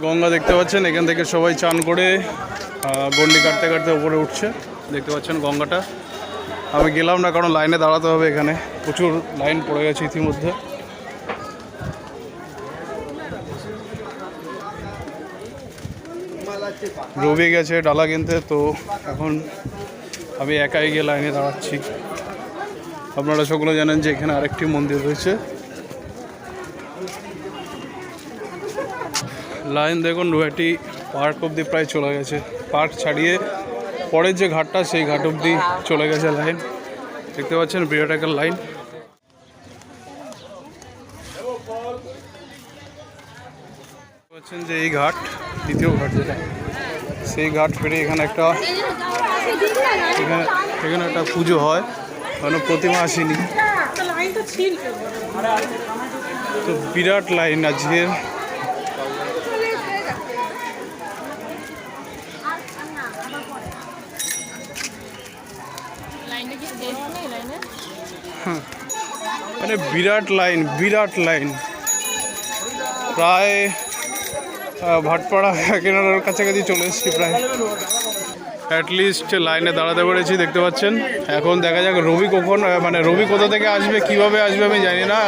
গঙ্গা দেখতে পাচ্ছেন, এখান থেকে সবাই চান করে গন্ডি কাটতে কাটতে উপরে উঠছে। দেখতে পাচ্ছেন গঙ্গাটা। আমি গেলাম না, কারণ লাইনে দাঁড়াতে হবে, এখানে প্রচুর লাইন পড়ে গেছে ইতিমধ্যে। রবি গেছে ডালা কিনতে, তো এখন আমি একাই গিয়ে লাইনে দাঁড়াচ্ছি। আপনারা সকলে জানেন যে এখানে আরেকটি মন্দির রয়েছে। লাইন দেখুন, নৈহাটি পার্ক অবধি প্রায় চলে গেছে। পার্ক ছাড়িয়ে পরের যে ঘাটটা, সেই ঘাট অবধি চলে গেছে লাইন। দেখতে পাচ্ছেন বিরাট একটা লাইন। পাচ্ছেন যে এই ঘাট, দ্বিতীয় ঘাট যেটা, সেই ঘাট পেরিয়ে এখানে একটা একটা পুজো হয়, মানে প্রতিমা আসেনি, তো বিরাট লাইন আজকে। মানে বিরাট লাইন প্রায় ভাটপাড়া কেনার কাছাকাছি চলে এসেছি প্রায়। অ্যাটলিস্ট লাইনে দাঁড়াতে পেরেছি, দেখতে পাচ্ছেন। এখন দেখা যাক রবি কখন, মানে রবি কোথা থেকে আসবে, কিভাবে আসবে আমি জানি না।